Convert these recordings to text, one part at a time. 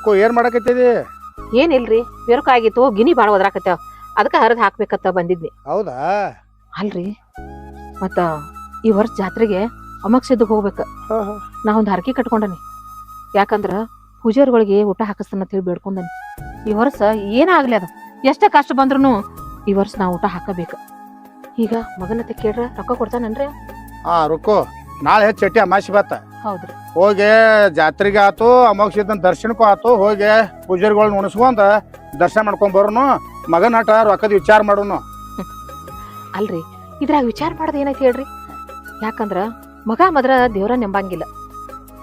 ರುಕ್ಕು ಏನ್ ಮಾಡಕತ್ತಿದಿ? ಏನಿಲ್ರಿ ಆಗಿತ್ತು ಗಿನಿ ಬಾಳ ಒದ್ರಾಕತ್ಯಾವ ಅದಕ್ಕ ಹರಿದ್ ಹಾಕ್ಬೇಕತ್ತ ಬಂದಿದ್ನಿ. ಹೌದಾ? ಅಲ್ರಿ ಮತ್ತ ಈ ವರ್ಷ ಜಾತ್ರೆಗೆ ಅಮಕ್ಷಿದ್ದಕ್ ಹೋಗ್ಬೇಕ. ನಾ ಒಂದ್ ಹರಕೆ ಕಟ್ಕೊಂಡನಿ. ಯಾಕಂದ್ರ ಪೂಜಾರಿಗಳಿಗೆ ಊಟ ಹಾಕಸ್ತಾನ ಅಂತ ಹೇಳಿ ಬೇಡ್ಕೊಂಡನಿ. ಈ ವರ್ಷ ಏನಾಗ್ಲಿ ಅದ ಎಷ್ಟ ಕಷ್ಟ ಬಂದ್ರು ಈ ವರ್ಷ ನಾ ಊಟ ಹಾಕಬೇಕ. ಈಗ ಮಗನತ್ತೆ ಕೇಳ್ರ ರೊಕ್ಕ ಕೊಡ್ತಾನನ್ರಿ? ರುಕ್ಕು ನಾಳೆ ಚಟ್ಟಿ ಅಮಾಸಿ ಬತ್ತ. ಹೌದ್ರಿ. ಹೋಗಿ ಜಾತ್ರೆಗೆ ಆತು ಅಮೋಕ್ಷಿದ್ದನ್ ದರ್ಶನಕ್ಕೂ ಆತು. ಹೋಗಿ ಪೂಜಾರಿಗಳನ್ನ ಉಣಿಸ್ಕೊಂಡ ದರ್ಶನ ಮಾಡ್ಕೊಂಡ್ ಬರೋನು. ಮಗನ ಆಟ ರೊಕ್ಕದ ವಿಚಾರ ಮಾಡೋನು. ಅಲ್ರಿ ಇದ್ರಾಗ ವಿಚಾರ ಮಾಡೋದ್ ಏನೈತಿ ಹೇಳ್ರಿ? ಯಾಕಂದ್ರ ಮಗ ಮದ್ರ ದೇವ್ರ ನೆಂಬಂಗಿಲ್ಲ.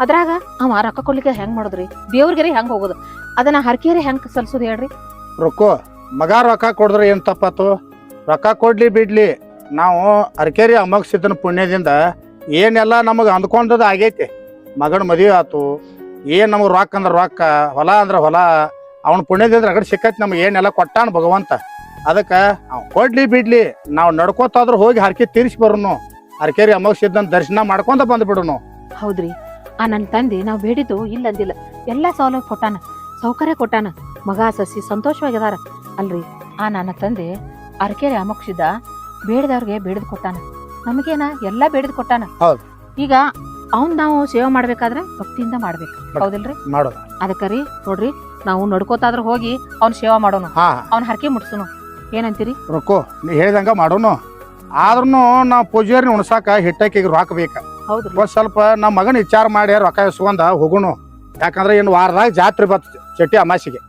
ಅದ್ರಾಗ ಅವ ರೊಕ್ಕ ಕೊಡ್ಲಿಕ್ಕೆ ಹೆಂಗ್ ಮಾಡುದ್ರಿ? ದೇವ್ರಿಗೆರಿ ಹೆಂಗ್ ಹೋಗುದು? ಅದನ್ನ ಹರಕೆರಿ ಹೆಂಗ್ ಸಲ್ಸುದ್ ಹೇಳ್ರಿ? ರುಕ್ಕು ಮಗ ರೊಕ್ಕ ಕೊಡಿದ್ರೆ ಏನ್ ತಪ್ಪಾತು? ರೊಕ್ಕ ಕೊಡ್ಲಿ ಬಿಡ್ಲಿ, ನಾವು ಅರಕೇರಿ ಅಮೋಕ್ಷಿದ್ದನ ಪುಣ್ಯದಿಂದ ಏನೆಲ್ಲ ನಮಗೆ ಅಂದ್ಕೊಂಡದ ಆಗೈತಿ. ಮಗನ ಮದುವೆ ಆತು, ಏನ್ ನಮಗ್ ರೊಕ್ಕ ಅಂದ್ರ ರೊಕ್ಕ, ಹೊಲ ಅಂದ್ರ ಹೊಲ, ಅವನ ಪುಣ್ಯದಿಂದ ರಗಡ್ ಸಿಕ್ಕೈತಿ ನಮ್ಗೆ. ಏನೆಲ್ಲ ಕೊಟ್ಟಾನ ಭಗವಂತ. ಅದಕ್ಕ ಅವ್ ಕೊಡ್ಲಿ ಬಿಡ್ಲಿ, ನಾವು ನಡ್ಕೋತಾದ್ರೂ ಹೋಗಿ ಹರಕೆ ತೀರಿಸಿ ಬರೋನು. ಅರಕೇರಿ ಅಮೋಕ್ಷಿದ್ದನ ದರ್ಶನ ಮಾಡ್ಕೊಂಡ ಬಂದ್ಬಿಡೋನು. ಹೌದ್ರಿ. ಆ ನನ್ ತಂದೆ ನಾವ್ ಬೇಡಿದ್ದು ಇಲ್ಲ ಅಂದಿಲ್ಲ, ಎಲ್ಲಾ ಸೌಲಭ್ಯ ಕೊಟ್ಟಾನ, ಸೌಕರ್ಯ ಕೊಟ್ಟಾನ. ಮಗ ಸಸಿ ಸಂತೋಷವಾಗಿದಾರ. ಅಲ್ರಿ ಆ ನನ್ನ ತಂದೆ ಅರಕೇರಿ ಅಮೋಕ್ಷಿದ್ದ ಬೇಡದವ್ರಿಗೆ ಬೇಡದ್ ಕೊಟ್ಟಾನ. ನಮಗೇನ ಎಲ್ಲಾ ಬೇಡದ್ ಕೊಟ್ಟಾನ. ಈಗ ಅವ್ನ್ ನಾವು ಸೇವೆ ಮಾಡ್ಬೇಕಾದ್ರೆ ಭಕ್ತಿಯಿಂದ ಮಾಡ್ಬೇಕು. ಹೌದಿಲ್ರಿ? ಮಾಡೋದು. ಅದಕ್ಕರಿ ನೋಡ್ರಿ ನಾವು ನಡ್ಕೋತಾದ್ರ ಹೋಗಿ ಅವ್ನ ಸೇವಾ ಮಾಡೋನು, ಅವ್ನ ಹರಕೆ ಮುಟ್ಸುನು. ಏನಂತೀರಿ? ರುಕ್ಕು ನೀ ಹೇಳ್ದಂಗ ಮಾಡೋನು. ಆದ್ರೂ ನಾವು ಪೂಜಾರಿ ಉಣ್ಸಾಕ ಹಿಟ್ಟಕ್ಕಿಗೆ ರೊಕ್ಕ ಬೇಕ. ಹೌದ್ರಿ. ಒಂದ್ ಸ್ವಲ್ಪ ನಮ್ಮ ಮಗನ ವಿಚಾರ ಮಾಡಿ ರೊಕ್ಕ ಇಸ್ಕೊಂಡ ಹೋಗುನು. ಯಾಕಂದ್ರೆ ಇನ್ನು ವಾರದಾಗ ಜಾತ್ರೆ ಬರ್ತದೆ ಚಟ್ಟಿ ಅಮಾಸಿಗೆ.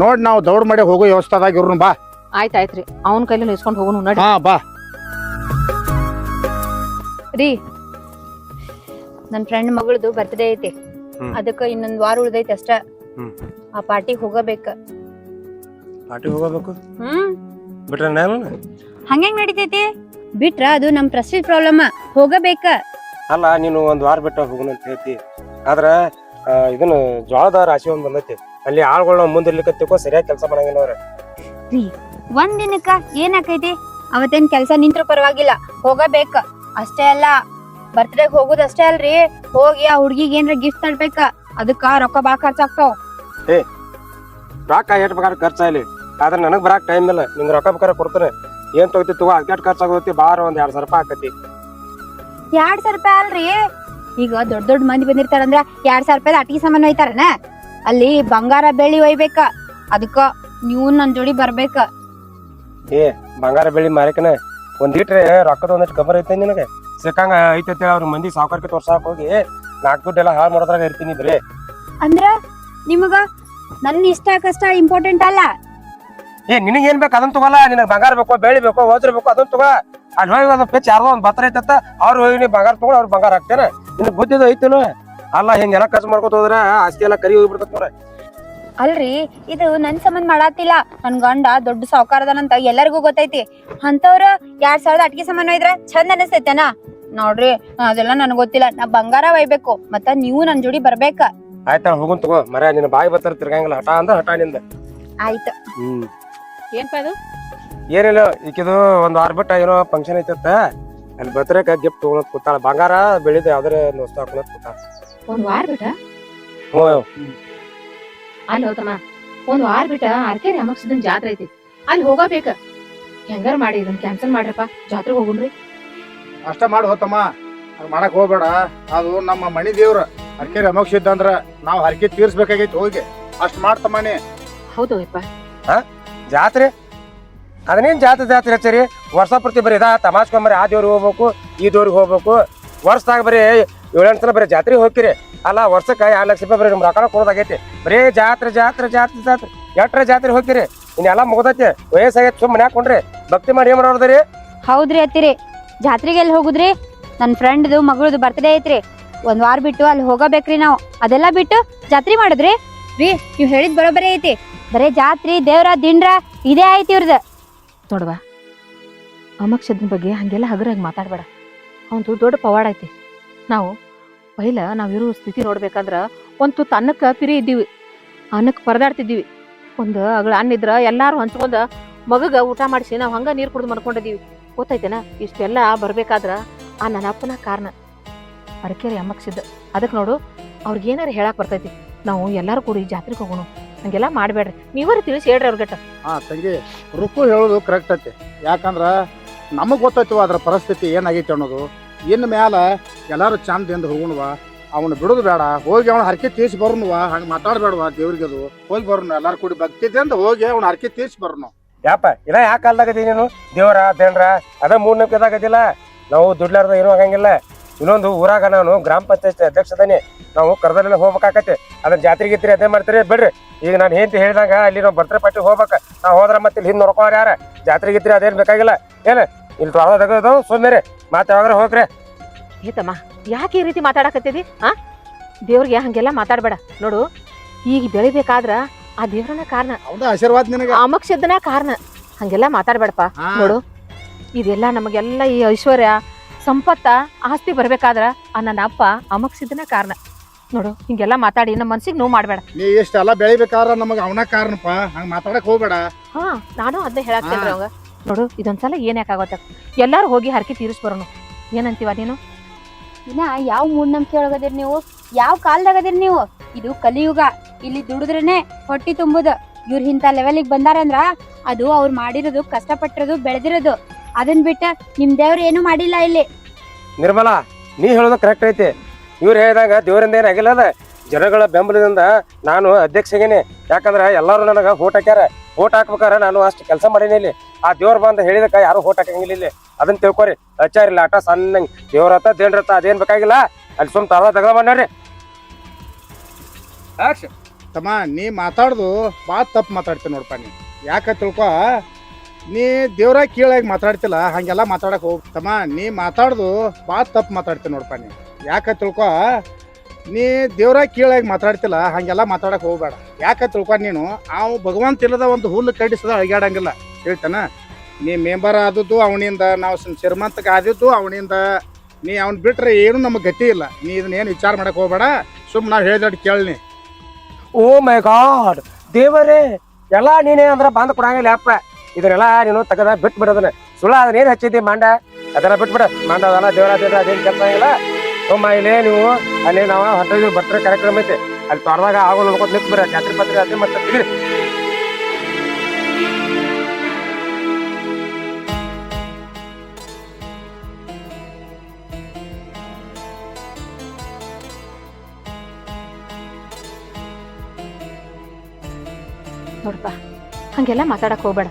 ನೋಡ್ ನಾವು ದೌಡ್ ಮಾಡಿ ಹೋಗೋ ವ್ಯವಸ್ಥೆದಾಗ ಇವ್ರನ್ನ. ಬಾ. ಆಯ್ತಾಯ್ತ್ರಿ, ಅವನ ಕೈಲಿ ಇಸ್ಕೊಂಡ್ ಹೋಗುನು ನಡಿ. ಬಾ ರೀ. ನನ್ ಫ್ರೆಂಡ್ ಮಗಳದು ಬರ್ತ್ಡೇ ಐತಿ, ಅದಕ್ಕ ಇನ್ನೊಂದ್ ವಾರ ಉಳ್ದೈತಿ ಅಷ್ಟ. ಆ ಪಾರ್ಟಿಗೆ ಹೋಗಬೇಕ. ಪಾರ್ಟಿ ಹೋಗಬೇಕು ಬಿಟ್ರೆ ಹಂಗೆಂಗ್ ನಡಿತೈತಿ? ಬಿಟ್ರ ಅದು ನಮ್ ಪ್ರೆಸ್ಟೀಜ್ ಪ್ರಾಬ್ಲಮ್. ಹೋಗಬೇಕ. ಅಲ್ಲ ನೀನು ಒಂದ್ ವಾರ ಬಿಟ್ಟ ಹೋಗುಣ ಅಂತ ಹೇಳ್ತಿ. ಆದ್ರ ಇದನ್ನ ಜ್ವಾಳದ ರಾಶಿ ಒಂದ್ ಬಂದೈತಿ. ಅಲ್ಲಿ ಆಳ್ಗಳನ್ನ ಮುಂದಿರ್ಲಿಕ್ಕೋ ಸರಿಯಾಗಿ ಕೆಲಸ ಮಾಡಂಗಿಲ್ಲ ಅವ್ರ. ರೀ ಒಂದ್ ದಿನಕ್ಕ ಏನ್ ಆಕೈತಿ? ಅವತ್ತೇನ್ ಕೆಲ್ಸ ನಿಂತ್ರು ಪರವಾಗಿಲ್ಲ, ಹೋಗಬೇಕ. ಅಷ್ಟೇ ಅಲ್ಲ, ಬರ್ತ್ಡೇಗ್ ಹೋಗುದ್ ಅಷ್ಟೇ ಅಲ್ರಿ, ಹೋಗಿ ಆ ಹುಡ್ಗಿಗೆ ಏನ್ರ ಗಿಫ್ಟ್ ತರ್ಬೇಕ. ಅದಕ್ಕ ರೊಕ್ಕ ಬಾಳ ಖರ್ಚಾಗ್ತಾವ. ರೊಕ್ಕ ಎಷ್ಟ್ ಬೇಕಾದ್ರೆ ಖರ್ಚಾಗ್ಲಿ, ಆದ್ರೆ ನನಗ್ ಬರಾಕ್ ಟೈಮ್ ಇಲ್ಲ. ನಿಂಗ್ ರೊಕ್ಕ ಬೇಕಾದ್ರೆ ಕೊಡ್ತಾನೆ. ಏನ್ ತಗೋತಿ ತಗೋ, ಅದಕ್ಕೆ ಖರ್ಚಾಗೋತಿ. ಬಾರ ಒಂದ್ 2,000 ರೂಪಾಯಿ ಆಕತಿ. 2,000 ರೂಪಾಯಿ ಅಲ್ರಿ. ಈಗ ದೊಡ್ಡ ದೊಡ್ಡ ಮಂದಿ ಬಂದಿರ್ತಾರಂದ್ರ 2,000 ರೂಪಾಯಿ ಅಟಿಗೆ ಸಾಮಾನ್ ಒಯ್ತಾರನ? ಅಲ್ಲಿ ಬಂಗಾರ ಬೆಳ್ಳಿ ಒಯ್ಬೇಕ. ಅದಕ್ಕ ನೀವು ನನ್ ಜೋಡಿ ಬರ್ಬೇಕ. ಬಂಗಾರ ಬೆಳ್ಳಿ ಮಾರಿಕನ ಒಂದಿಟ್ರೆ ರೊಕ್ಕದ ಒಂದಿಟ್ಟು ಕಬರ್ ಐತೆ ನಿನಗೆ ಸಿಕ್ಕಂಗ ಐತೈತೆ. ಅವ್ರ ಮಂದಿ ಸಾವುಕಾರಕ್ಕೆ ತೋರ್ಸಾಕ್ ಹೋಗಿ 4 ದುಡ್ಡೆಲ್ಲ ಹಾಳು ಮಾಡೋದ್ರಾಗ ಇರ್ತೀನಿ ಬರೀ. ಅಂದ್ರ ನಿಮಗ ನನ್ನ ಇಷ್ಟ ಕಷ್ಟ ಇಂಪಾರ್ಟೆಂಟ್ ಅಲ್ಲ. ನಿನಗ್ ಏನ್ ಬೇಕು ಅದನ್ನ ತಗೋಲ್ಲ. ನಿನಗ್ ಬಂಗಾರ ಬೇಕೋ ಬೆಳ್ಳಿ ಬೇಕೋ ವಜ್ರ ಬೇಕೋ ಅದನ್ನ ತಗೋ. ಅಲ್ಲಿ ಹೋಗಿ ಒಂದ್ ಪೆಚ್ ಯಾರ್ದೋ ಒಂದ್ ಬತ್ರ ಐತತ್ತ, ಅವ್ರು ಹೋಗಿ ನೀ ಬಂಗಾರ ತಗೊಂಡು ಅವ್ರ ಬಂಗಾರ ಹಾಕ್ತೇನೆ. ನಿನಗ್ ಬುದ್ಧಿದು ಐತಿಲ್ಲ. ಅಲ್ಲ ಹಿಂಗೆಲ್ಲ ಖರ್ಚು ಮಾಡ್ಕೊತ ಹೋದ್ರ ಆಸ್ತಿ ಎಲ್ಲ ಕರಿ ಹೋಗ್ಬಿಡ್ತತ್ ನೋಡ್ರಿ. ಅಲ್ರಿ ಇದು ನನ್ ಸಂಬಂಧ ಮಾಡಾತಿಲ್ಲ. ನನ್ ಗಂಡ ದೊಡ್ಡ ಸಾವುಕಾರದನಂತ ಎಲ್ಲರಿಗೂ ಗೊತ್ತೈತಿ. ಅಂತವ್ರ 2,000 ಅಟ್ಗೆ ಸಾಮಾನು ಒಯ್ದ್ರ ಚಂದ ಅನಿಸ್ತೈತೆನ? ನೋಡ್ರಿ ಅದೆಲ್ಲ ನನ್ಗ್ ಗೊತ್ತಿಲ್ಲ. ನಾ ಬಂಗಾರ ಒಯ್ಬೇಕು, ಮತ್ತ ನೀವು ನನ್ ಜೋಡಿ ಬರ್ಬೇಕ. ಆಯ್ತಾ ಹೋಗುನ್ ತಗೋ. ಮರ ನಿನ್ನ ಬಾಯಿ ಬರ್ತಾರ ತಿರ್ಗಂಗಿಲ್ಲ. ಹಠ ಅಂದ್ರ ಹಠ ನಿಂದ. ಆಯ್ತು. ಏನ್ಪಾ ಅದು? ಏನಿಲ್ಲ, ಈಕಿದು ಒಂದ್ ವಾರ ಬಿಟ್ಟ ಏನೋ ಫಂಕ್ಷನ್ ಐತತ್ತ, ಅಲ್ಲಿ ಬರ್ತ್ಡೇಕ ಗಿಫ್ಟ್ ತಗೊಳತ್ ಕೂತಾಳ. ಬಂಗಾರ ಬೆಳಿದ ಯಾವ್ದಾರ ವಸ್ತು ಹಾಕೊಳತ್ ಕೂತಾಳ. ಒಂದ್ ವಾರ ಬಿಟ್ಟ? ಅಲ್ಲಿ ಹೋತಮ್ಮ, ಒಂದ್ ವಾರ ಬಿಟ್ಟ ಅರಕೇರಿ ಅಮೋಕ್ಷಿದ್ದನ್ ಜಾತ್ರೆ ಐತಿ, ಅಲ್ಲಿ ಹೋಗಬೇಕ. ಹೆಂಗಾರ ಮಾಡಿ ಇದನ್ನ ಕ್ಯಾನ್ಸಲ್ ಮಾಡ್ರಪ್ಪ, ಜಾತ್ರೆಗೆ ಹೋಗುಣ್ರಿ. ಅಷ್ಟ ಮಾಡಿ ಹೋತಮ್ಮ, ಅದ್ ಮಾಡಕ್ ಹೋಗ್ಬೇಡ. ಅದು ನಮ್ಮ ಮನಿ ದೇವ್ರ ಅರಕೇರಿ ಅಮೋಕ್ಷಿದ್ದ ಅಂದ್ರ ನಾವ್ ಹರಕೆ ತೀರ್ಸ್ಬೇಕಾಗೈತಿ. ಹೋಗಿ ಅಷ್ಟ್ ಮಾಡ್ತಮ್ಮನಿ. ಹೌದು ಯಪ್ಪ. ಜಾತ್ರೆ ಅದನ್ನೇನ್ ಜಾತ್ರೆ ಹಚ್ಚರಿ? ವರ್ಷ ಪ್ರತಿ ಬರೀ ತಮಾಸ್ಕೊಂಬರಿ. ಆ ದೇವ್ರಿಗೆ ಹೋಗ್ಬೇಕು, ಈ ದೇವ್ರಿಗೆ ಹೋಗ್ಬೇಕು. ವರ್ಷದಾಗ ಬರೀ 7-8 ಸಲ ಬರೀ ಜಾತ್ರೆಗೆ ಹೋಗ್ತೀರಿ. ಅಲ್ಲ ವರ್ಷಕ್ಕೆ 2 ಲಕ್ಷ ರೂಪಾಯಿ ಬರೀ ನಿಮ್ ರೊಕ್ಕ ಕೊಡೋದಾಗೈತಿ. ಬರೀ ಜಾತ್ರೆ ಜಾತ್ರೆ ಜಾತ್ರೆ ಜಾತ್ರೆ ಎಟ್ರ ಜಾತ್ರೆ ಹೋಗ್ತೀರಿ? ಇನ್ನೆಲ್ಲ ಮುಗ್ದೈತಿ, ವಯಸ್ಸಾಗೈತಿ. ಸುಮ್ಮನೆ ಹಾಕೊಂಡ್ರಿ ಭಕ್ತಿ ಮಾಡಿ ಏನ್ ಮಾಡೋದ್ರಿ? ಹೌದ್ರಿ ಅತ್ತಿರಿ, ಜಾತ್ರೆಗೆ ಎಲ್ಲಿ ಹೋಗುದ್ರಿ? ನನ್ ಫ್ರೆಂಡ್ದು ಮಗಳದು ಬರ್ತ್ಡೇ ಐತ್ರಿ. ಒಂದ್ ವಾರ ಬಿಟ್ಟು ಅಲ್ಲಿ ಹೋಗಬೇಕ್ರಿ ನಾವು. ಅದೆಲ್ಲಾ ಬಿಟ್ಟು ಜಾತ್ರೆ ಮಾಡುದ್ರಿ? ರೀ ನೀವ್ ಹೇಳಿದ್ ಬರೋಬರಿ ಐತಿ. ಬರೇ ಜಾತ್ರಿ ದೇವ್ರ ದಿಂಡ್ರ ಇದೇ ಐತಿ ಇವ್ರದ. ನೋಡ್ವಾ, ಅಮೋಕ್ಷಿದ್ದನ್ ಬಗ್ಗೆ ಹಂಗೆಲ್ಲ ಹಗರಾಗಿ ಮಾತಾಡ್ಬೇಡ. ಅವಂದು ದೊಡ್ಡ ಪವಾಡ ಐತಿ. ನಾವು ನಾವಿರೋ ಸ್ಥಿತಿ ನೋಡ್ಬೇಕಂದ್ರ ಒಂದ್ ತುತ್ತು ಅನ್ನಕ್ಕ ಪಿರಿ ಇದ್ದೀವಿ, ಅನ್ನಕ್ಕೆ ಪರದಾಡ್ತಿದ್ದೀವಿ. ಒಂದು ಅಗಳ ಅನ್ನ ಇದ್ರ ಎಲ್ಲಾರು ಹಂಚ್ಕೊಂಡ ಮಗಗ ಊಟ ಮಾಡಿಸಿ ನಾವ್ ಹಂಗ ನೀರ್ ಕುಡ್ದು ಮಾಡ್ಕೊಂಡಿದೀವಿ. ಗೊತ್ತೈತೆನ? ಇಷ್ಟೆಲ್ಲ ಬರ್ಬೇಕಾದ್ರ ಆ ನನ್ನ ಅಪ್ಪನ ಕಾರಣ ಅರಕೇರಿ ಅಮೋಕ್ಷಿದ್ದ. ಅದಕ್ಕೆ ನೋಡು, ಅವ್ರಿಗೆ ಏನಾರ ಹೇಳಕ್ ಬರ್ತೈತಿ. ನಾವು ಎಲ್ಲಾರು ಕೂಡಿ ಜಾತ್ರೆಗೆ ಹೋಗೋಣ. ಹಂಗೆಲ್ಲ ಮಾಡ್ಬೇಡ್ರಿ, ನೀವರ ತಿಳಿಸಿ ಹೇಳ್ರಿ ಅವ್ರಿಗಟ್ಟ. ಹಾ ತಂಗಿ, ರುಕ್ಕು ಹೇಳೋದು ಕರೆಕ್ಟ್ ಐತಿ. ಯಾಕಂದ್ರ ನಮಗ್ ಗೊತ್ತೈತಿವ ಅದ್ರ ಪರಿಸ್ಥಿತಿ ಏನಾಗೈತಿ ಅನ್ನೋದು. ಇನ್ನು ಮ್ಯಾಲ ಎಲ್ಲಾರು ಚಂದಿಂದ ಹೋಗುಣವ, ಅವನು ಬಿಡುದು ಬೇಡ. ಹೋಗಿ ಅವನ ಹರಕೆ ತೀರ್ಸಿ ಬರೋಣವ. ಹಂಗ ಮಾತಾಡ್ಬೇಡವಾ ದೇವ್ರಿಗೆ. ಅದು ಹೋಗಿ ಬರೋಣ ಎಲ್ಲಾರು ಕೂಡಿ ಭಕ್ತಿದಿಂದ ಹೋಗಿ ಅವನ ಹರಕೆ ತೀರ್ಸಿ ಬರೋಣ. ಯಾಪ ಇದ ಯಾಕೆ ಕಾಲ್ದಾಗದಿ ನೀನು? ದೇವರ ದೇನ್ರ ಅದ ಮೂಢನಂಬಿಕೆದಾಗದಿಲ್ಲ. ನಾವು ದುಡ್ಲಾರ್ದ ಏನೂ ಆಗಂಗಿಲ್ಲ. ಇನ್ನೊಂದು ಊರಾಗ ನಾನು ಗ್ರಾಮ ಪಂಚಾಯತ್ ಅಧ್ಯಕ್ಷದನಿ. ನಾವು ಕರ್ದಲ್ಲೆಲ್ಲ ಹೋಗ್ಬೇಕಾಕತಿ. ಅದನ್ನ ಜಾತ್ರೆಗೆ ಇತ್ರಿ ಅದೇ ಮಾಡ್ತೀರಿ ಬಿಡ್ರಿ. ಈಗ ನಾನು ಹೇಳ್ತಿ ಹೇಳಿದಾಗ ಅಲ್ಲಿ ನಾವು ಬರ್ತ್ಡೇ ಪಾರ್ಟಿ ಹೋಗ್ಬೇಕು. ನಾವು ಹೋದ್ರ ಮತ್ತೆ ಇಲ್ಲಿ ಹಿಂದೆ ನೋಡ್ಕೋರು ಯಾರ? ಜಾತ್ರೆಗೆ ಇತ್ರಿ ಅದೇನು ಬೇಕಾಗಿಲ್ಲ. ಏನು ಇಲ್ಲಿ ತೊಳೆದ ತೆಗೆದು ಸುಮ್ಮನೆ ಮತ್ತೆ ಯಾವಾಗ್ರ ಹೋಗ್ರಿ. ಏತಮ್ಮ ಯಾಕೆ ಈ ರೀತಿ ಮಾತಾಡಕತ್ತಿದಿ? ದೇವ್ರಿಗೆ ಹಂಗೆಲ್ಲ ಮಾತಾಡ್ಬೇಡ. ನೋಡು, ಈಗ ಬೆಳಿಬೇಕಾದ್ರ ಆ ದೇವ್ರನ ಕಾರಣ, ಹೌದಾ? ಆಶೀರ್ವಾದ ನಿನಗ. ಅಮಕ್ಷದನ ಕಾರಣ. ಹಂಗೆಲ್ಲ ಮಾತಾಡ್ಬೇಡಪ್ಪ. ನೋಡು, ಇದೆಲ್ಲ ನಮಗೆಲ್ಲ ಈ ಐಶ್ವರ್ಯ ಸಂಪತ್ತ ಆಸ್ತಿ ಬರ್ಬೇಕಾದ್ರ ಆ ನನ್ನ ಅಪ್ಪ ಅಮಕ್ಷದನ ಕಾರಣ. ನೋಡು, ಹಿಂಗೆಲ್ಲ ಮಾತಾಡಿ ನಮ್ಮ ಮನ್ಸಿಗೆ ನೋವು ಮಾಡ್ಬೇಡ. ನೀ ಇಷ್ಟೆಲ್ಲ ಬೆಳಿಬೇಕಾರ ನಮಗ ಅವನ ಕಾರಣಪ್ಪ. ಹಂಗ ಮಾತಾಡಕ್ ಹೋಗ್ಬೇಡ. ನಾನು ಅದನ್ನ ಹೇಳಾಕ್ತೇನ್ರಿ ಅವಂಗ. ನೋಡು, ಇದೊಂದ್ಸಲ ಏನ್ ಯಾಕಾಗತ್ತ, ಎಲ್ಲಾರು ಹೋಗಿ ಹರಕೆ ತೀರಿಸ್ ಬರೋಣ. ಏನಂತೀವ ನೀನು? ಇನ್ನ ಯಾವ ಮೂಢನಂಬಿಕೆ ಒಳಗದಿರಿ ನೀವು? ಯಾವ ಕಾಲದಾಗದಿರಿ ನೀವು? ಇದು ಕಲಿಯುಗ. ಇಲ್ಲಿ ದುಡಿದ್ರೇನೆ ಹೊಟ್ಟಿ ತುಂಬುದು. ಇವ್ರ ಇಂಥ ಲೆವೆಲಿಗೆ ಬಂದಾರಂದ್ರ ಅದು ಅವ್ರು ಮಾಡಿರೋದು, ಕಷ್ಟಪಟ್ಟಿರೋದು, ಬೆಳೆದಿರೋದು. ಅದನ್ ಬಿಟ್ಟ ನಿಮ್ ದೇವ್ರು ಏನು ಮಾಡಿಲ್ಲ ಇಲ್ಲಿ. ನಿರ್ಮಲಾ, ನೀ ಹೇಳೋದು ಕರೆಕ್ಟ್ ಐತಿ. ಇವ್ರು ಹೇಳಿದಾಗ ದೇವರಿಂದ ಏನಾಗಿಲ್ಲ. ಅದ ಜನಗಳ ಬೆಂಬಲದಿಂದ ನಾನು ಅಧ್ಯಕ್ಷಗೇನೆ. ಯಾಕಂದ್ರೆ ಎಲ್ಲರೂ ನನಗೆ ಓಟ್ ಹಾಕ್ಯಾರ. ಓಟ್ ಹಾಕ್ಬೇಕಾರ ನಾನು ಅಷ್ಟು ಕೆಲಸ ಮಾಡೀನಿ. ಇಲ್ಲಿ ಆ ದೇವ್ರ ಬಂದ ಹೇಳಿದಕ್ಕ ಯಾರು ಓಟ್ ಹಾಕಂಗಿಲ್ಲ. ಇಲ್ಲಿ ಅದನ್ನ ತಿಳ್ಕೊರಿ. ಹಚ್ಚಾರಿಲ್ಲ ಆಟ ಸಣ್ಣಂಗೆ ದೇವ್ರತ್ತ ದೇನ್ರತ್ತ ಅದೇನ್ ಬೇಕಾಗಿಲ್ಲ. ಅಲ್ಲಿ ಸುಮ್ ತಳ ತಗದ ಬಂದ್ರಿ. ತಮ್ಮ, ನೀ ಮಾತಾಡ್ದು ಭಾಳ ತಪ್ಪು ಮಾತಾಡ್ತೀನಿ ನೋಡಪ್ಪ. ನೀ ಯಾಕ ತಿಳ್ಕೊ, ನೀ ದೇವ್ರ ಕೀಳಾಗಿ ಮಾತಾಡ್ತಿಲ್ಲ. ಹಂಗೆಲ್ಲ ಮಾತಾಡಕ್ ಹೋಗ್ ತಮ್ಮ. ನೀ ಮಾತಾಡ್ದು ಭಾಳ ತಪ್ಪು ಮಾತಾಡ್ತೀನಿ ನೋಡಪ್ಪ. ನೀ ಯಾಕ ತಿಳ್ಕೊ, ನೀ ದೇವ್ರ ಕೀಳಾಗಿ ಮಾತಾಡ್ತಿಲ್ಲ. ಹಂಗೆಲ್ಲ ಮಾತಾಡಕ್ ಹೋಗ್ಬೇಡ. ಯಾಕ ತಿಳ್ಕೊ, ನೀನು ಅವ್ ಭಗವಂತ ಇಲ್ಲದ ಒಂದು ಹುಲ್ಲು ಕಡಿಸದ ಅಳಿಗಾಡಂಗಿಲ್ಲ. ಹೇಳ್ತಾನ? ನೀ ಮೆಂಬರ್ ಆದದ್ದು ಅವನಿಂದ, ನಾವು ಶ್ರೀಮಂತಕ್ಕೆ ಆದಿದ್ದು ಅವನಿಂದ. ನೀ ಅವ್ನ ಬಿಟ್ರೆ ಏನು ನಮಗೆ ಗತಿ ಇಲ್ಲ. ನೀ ಇದನ್ನೇನು ವಿಚಾರ ಮಾಡಕ್ ಹೋಗ್ಬೇಡ. ಸುಮ್ ನಾವು ಹೇಳಿದಟ್ಟು ಕೇಳಿ. ಓ ಮೈ ಗಾಡ್, ದೇವರೇ ಎಲ್ಲಾ ನೀನೇ ಅಂದ್ರ ಬಂದ್ ಕೊಡಂಗಿಲ್ಲ ಅಪ್ಪ. ಇದನ್ನೆಲ್ಲ ನೀನು ತಗದ ಬಿಟ್ಟು ಬಿಡೋದನ್ನ. ಸುಳ್ಳ ಅದನ್ನ ಏನ್ ಹಚ್ಚಿದ್ದಿ ಮಾಂಡ, ಅದೆಲ್ಲ ಬಿಟ್ಬಿಡ. ಮಾಂಡ ಅದೆಲ್ಲ ದೇವರ ದೇವ್ರ ಅದೇನ್ ಕೆಲಸ ಇಲ್ಲ. ಸುಮ್ಮ ಇಲ್ಲೇ ನೀವು ಅಲ್ಲಿ ನಾವು ಹೊಟ್ಟಿದ್ವಿ ಬರ್ತಾರೆ ಕಾರ್ಯಕ್ರಮ ಐತಿ. ಅಲ್ಲಿ ತೋಟದಾಗ ಆಗೋ ನೋಡ್ಕೊತ ನಿಂತು ಬಿಡ. ಜಾತ್ರೆ ಪತ್ರಿ ಅದೇ ಮತ್ತೆ ತೆಗಿರಿ. ನೋಡಪ್ಪ, ಹಂಗೆಲ್ಲ ಮಾತಾಡಕ್ ಹೋಗ್ಬೇಡ.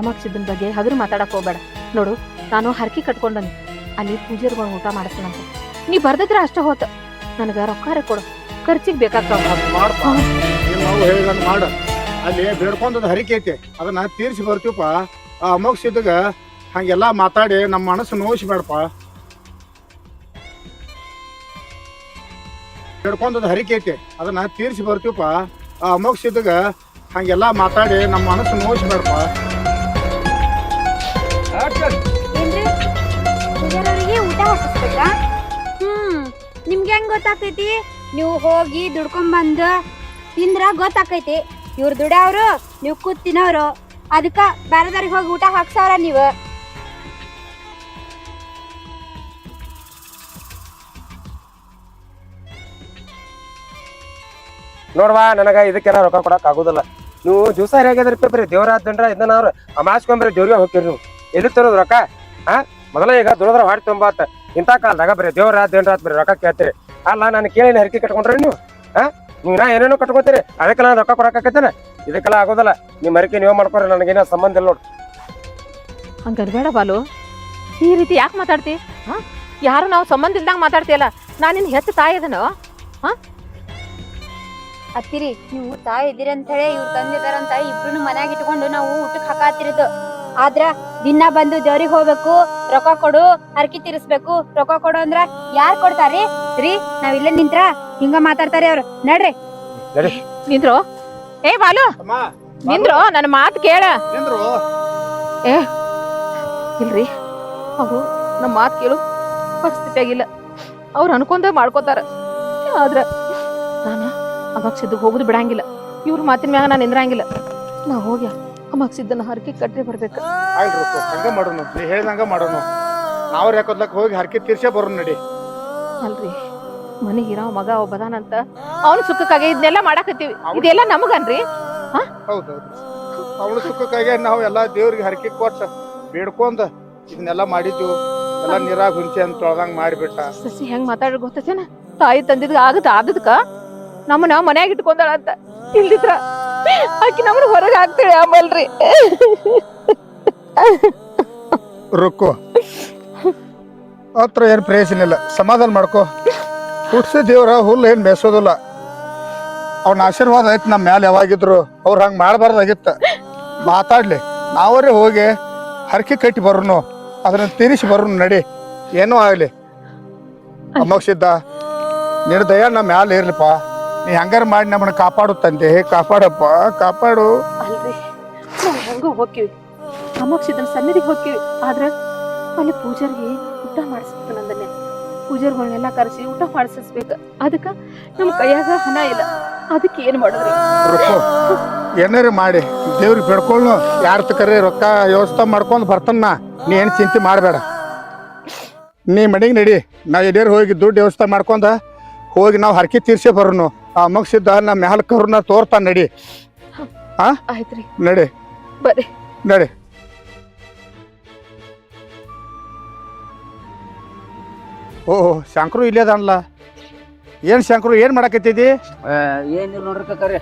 ಅಮಕ್ಷದನ್ ಬಗ್ಗೆ ಹಗರು ಮಾತಾಡಕ್ ಹೋಗ್ಬೇಡ. ನೋಡು, ನಾನು ಹರಕೆ ಕಟ್ಕೊಂಡನಿ. ಅಲ್ಲಿ ಪೂಜಾರಿಗಳು ಊಟ ಮಾಡಿಸ್ತಾನಂತ. ನೀ ಬರ್ದಿದ್ರ ಅಷ್ಟ ಹೋತ. ನನಗ ರೊಕ್ಕ ಕೊಡು, ಖರ್ಚಿಗೆ ಬೇಕಾಗ್ತಾವ. ಮಾಡಪ್ಪ, ನಾವು ಹೇಳಿದಂಗೆ ಮಾಡ. ಅಲ್ಲಿ ಬೇಡ್ಕೊಂಡದ್ ಹರಿಕೆ ಐತಿ, ಅದನ್ನ ತೀರ್ಸಿ ಬರ್ತೀವಪ್ಪ. ಆ ಅಮೋಕ್ಷದಾಗ ಹಂಗೆಲ್ಲ ಮಾತಾಡಿ ನಮ್ಮ ಮನಸ್ಸು ನೋಯಿಸ್ಬೇಡಪ್ಪ. ಬೇಡ್ಕೊಂಡದ್ ಹರಿಕೆ ಐತಿ, ಅದನ್ನ ತೀರ್ಸಿ ಬರ್ತೀವಪ್ಪ. ಆ ಅಮೋಕ್ಷದಾಗ ಹಂಗೆಲ್ಲ ಮಾತಾಡಿ ನಮ್ಮ ಮನಸ್ಸು ನೋಯಿಸ್ಬೇಡಪ್ಪ. ಏನ್ರಿ ಪೂಜಾರವ್ರಿಗೆ ಊಟ ಹಾಕಿಸ್ಬೇಕಾ? ನಿಮ್ಗೆ ಹೆಂಗ್ ಗೊತ್ತಾಗ್ತೈತಿ? ನೀವು ಹೋಗಿ ದುಡ್ಕೊಂಬಂದು ತಿಂದ್ರ ಗೊತ್ತಾಕೈತಿ. ಇವ್ರು ದುಡ್ಯಾವ್ರು, ನೀವು ಕೂತ್ ತಿನ್ನೋರು. ಅದಕ್ಕ ಬೇರೆದವ್ರಿಗೆ ಹೋಗಿ ಊಟ ಹಾಕ್ಸವ್ರ ನೀವು. ನೋಡ್ವಾ, ನನಗ ಇದಕ್ಕೆಲ್ಲ ರೊಕ್ಕ ಕೊಡಕ್ ಆಗುದಿಲ್ಲ. ನೀವು ದಿವಸ ಹೇಗಿದ್ರಿ ಬರೀ ದೇವ್ರ ದಂಡ್ರ ಇದನ್ನ ಅವ್ರು ಅಮಾಸ್ಕೊಂಬರಿ ದೇವ್ರಿಗೆ ಹೋಗ್ತೀರಿ. ನೀವು ಎಲ್ಲಿ ತರೋದು ರೊಕ್ಕ? ಮೊದಲ ಈಗ ದುಡಿದ್ರ ಹೊಟ್ಟೆ ತುಂಬಾತ. ಇಂಥ ಕಾಲದಾಗ ಬರೀ ದೇವ್ರ ದಂಡ್ರ ಬರೀ ರೊಕ್ಕ ಕೇಳ್ತೀರಿ. ಅಲ್ಲ, ನಾನು ಕೇಳಿ ಹರಕೆ ಕಟ್ಕೊಂಡ್ರಿ ನೀವು. ನೀವು ಏನೇನೋ ಕಟ್ಕೋತೀರಿ. ಅದಕ್ಕೆಲ್ಲ ರೊಕ್ಕ ಕೊಡಕಾಕತ್ತೇನೆ. ಇದಕ್ಕೆಲ್ಲ ಆಗೋದಲ್ಲ. ನಿಮ್ಮ ಹರಕೆ ನೀವು ಮಾಡ್ಕೊರಿ. ನನಗೇನೋ ಸಂಬಂಧ ಇಲ್ಲ ನೋಡು. ಹಂಗನ್ಬೇಡ ಬಾಲು, ಈ ರೀತಿ ಯಾಕೆ ಮಾತಾಡ್ತಿ? ಯಾರು ನಾವು ಸಂಬಂಧ ಇಲ್ದಂಗ ಮಾತಾಡ್ತೀಯಲ್ಲ. ನಾನು ನಿನ್ ಹೆತ್ತ ತಾಯಿ ಇದನು. ಅತ್ತಿರಿ, ನೀವು ತಾಯಿ ಇದ್ದೀರಿ ಅಂತ ಹೇಳಿ ಇವ್ರು ತಂದಿದಾರಂತ ಇಬ್ರು ಮನ್ಯಾಗ ಇಟ್ಕೊಂಡು ನಾವು ಊಟಕ್ಕೆ ಹಾಕಾತಿರೋದು. ಆದ್ರ ದಿನ ಬಂದು ದೇವ್ರಿಗೆ ಹೋಗ್ಬೇಕು, ರೊಕ್ಕ ಕೊಡು, ಹರಕೆ ತೀರಿಸ್ಬೇಕು. ರೊಕ್ಕ ಕೊಡು ಅಂದ್ರ ಯಾರ್ ಕೊಡ್ತಾರಿ? ರೀ, ನಾವ್ ಇಲ್ಲೇ ನಿಂತ್ರ ಹಿಂಗ ಮಾತಾಡ್ತಾರಿ ಅವ್ರು. ನಡ್ರಿ ನಿಂದ್ರು. ಏ ಬಾಲು, ನಿಂದ್ರು, ನನ್ನ ಮಾತು ಕೇಳ. ಏ ಇಲ್ರಿ, ಅವರು ನಮ್ಮ ಮಾತು ಕೇಳು ಪರಿಸ್ಥಿತಿ ಆಗಿಲ್ಲ. ಅವ್ರು ಅನ್ಕೊಂಡ ಮಾಡ್ಕೋತಾರ. ಆದ್ರ ನಾನು ಅಮಕ್ಷಿದ್ದು ಹೋಗುದು ಬಿಡಂಗಿಲ್ಲ. ಇವ್ರ ಮಾತಿನ ಮ್ಯಾಗ ನಾನು ನಿಂದ್ರಂಗಿಲ್ಲ. ನಾ ಹೋಗ್ಯ ಅಮಕ್ಷಿದ್ದನ್ನ ಹರಕೆ ಕಟ್ಟಿ ಬರ್ಬೇಕು. ಹಂಗ ಮಾಡೋಣ, ನೀ ಹೇಳ್ದಂಗ ಮಾಡೋಣ. ನಾವ್ ಯಾಕೋದ್ಲಕ್ ಹೋಗಿ ಹರಕೆ ತೀರ್ಸೇ ಬರೋಣ ನಡಿ. ಅಲ್ರಿ, ಮನೆಗೆ ಇರೋ ಮಗ ಒಬ್ಬದಾನಂತ ಅವನ ಸುಖಕ್ಕಾಗಿ ಇದನ್ನೆಲ್ಲ ಮಾಡಾಕತ್ತೀವಿ. ಇದೆಲ್ಲ ನಮಗನ್ರಿ? ಹೌದೌದು, ಅವಳ ಸುಖಕ್ಕಾಗಿ ನಾವು ಎಲ್ಲ ದೇವ್ರಿಗೆ ಹರಕೆ ಕೊಟ್ಟ ಬೇಡ್ಕೊಂಡ ಇದನ್ನೆಲ್ಲ ಮಾಡಿದ್ವು. ಎಲ್ಲ ನೀರಾಗ ಹುಂಚೆ ಅಂತ ತೊಳ್ದಂಗ್ ಮಾಡಿಬಿಟ್ಟ. ಸಸಿ ಹೆಂಗ್ ಮಾತಾಡ್ರಿ ಗೊತ್ತೇನ? ತಾಯಿ ತಂದಿದ್ ಆದದ್ಕ ನಮ್ಮನ್ನ ಮನ್ಯಾಗ ಇಟ್ಕೊಂಡಾಳ ಅಂತ. ಇಲ್ದಿದ್ರ ಆಕಿ ನಮ್ಮನ್ನ ಹೊರಗೆ ಹಾಕ್ತಾಳೆ ಆಮಲ್ರಿ. ರುಕ್ಕು ಹತ್ರ ಏನ್ ಪ್ರಯೋಜನ ಇಲ್ಲ, ಸಮಾಧಾನ ಮಾಡ್ಕೋ. ಹುಟ್ಸಿ ದೇವ್ರ ಹುಲ್ಲು ಏನ್ ಮೇಸೋದಿಲ್ಲ. ಅವ್ನ ಆಶೀರ್ವಾದ ಐತಿ ನಮ್ಮ ಮ್ಯಾಲ ಯಾವಾಗಿದ್ರು. ಅವ್ರು ಹಂಗ ಮಾಡಬಾರ್ದಾಗಿತ್ತ. ಮಾತಾಡ್ಲಿ, ನಾವರೇ ಹೋಗಿ ಹರಕೆ ಕಟ್ಟಿ ಬರೋನು, ಅದನ್ನ ತೀರಿಸಿ ಬರೋನು. ನಡಿ, ಏನೂ ಆಗ್ಲಿ. ಅಮೋಕ್ಷಿದ್ದ ನಿನ್ನ ದಯ ನಮ್ಮ ಮ್ಯಾಲ ಇರ್ಲಿಪ್ಪ. ನೀ ಹಂಗಾರ ಮಾಡಿ ನಮ್ಮನ್ನ ಕಾಪಾಡು ತಂದೆ, ಕಾಪಾಡಪ್ಪ, ಕಾಪಾಡು. ಅಲ್ರಿ, ನಾವು ಹೆಂಗೋ ಹೋಗ್ತೀವಿ, ಅಮೋಕ್ಷದನ್ ಸನ್ನಿಧಿಗೆ ಹೋಗ್ತೀವಿ. ಆದ್ರ ಅಲ್ಲಿ ಪೂಜಾರಿಗೆ ಊಟ ಮಾಡಿಸ್ಬೇಕು. ನಂದನ್ನೇ ಪೂಜಾರಿಗಳನ್ನೆಲ್ಲ ಕರೆಸಿ ಊಟ ಮಾಡಿಸ್ಬೇಕು. ಅದಕ್ಕ ನಮ್ ಕೈಯಾಗ ಹಣ ಇಲ್ಲ. ಅದಕ್ಕೆ ಏನ್ ಮಾಡಿದ್ರಿ? ಏನಾರ ಮಾಡಿ ದೇವ್ರಿಗೆ ಬೇಡ್ಕೊಳ್ಳು. ಯಾರ ತಕರಿ ರೊಕ್ಕ ವ್ಯವಸ್ಥೆ ಮಾಡ್ಕೊಂಡು ಬರ್ತಾನ. ನೀ ಏನು ಚಿಂತೆ ಮಾಡಬೇಡ. ನೀ ಮನೆಗೆ ನಡಿ, ನಾ ಎಲ್ಲಾರು ಹೋಗಿ ದುಡ್ಡು ವ್ಯವಸ್ಥೆ ಮಾಡ್ಕೊಂಡ ಹೋಗಿ ನಾವು ಹರಕೆ ತೀರ್ಸೇ ಬರೋನು. ಆ ಮಗ್ಸಿದ್ದ ನಮ್ಮ ಮ್ಯಾಲ ಕರುನ ತೋರ್ತಾನ. ನಡಿ. ಆಯ್ತ್ರಿ, ನಡಿ ಬರ್ರಿ. ನಡಿ. ಓಹೋ, ಶಂಕರು ಇಲ್ಲೇ ಅದಾನಲ್ಲ. ಏನು ಶಂಕರು, ಏನು ಮಾಡಕತ್ತಿದ್ದಿ? ಏನಿಲ್ಲ ನೋಡ್ರಿ ಕಕ್ಕರಿ.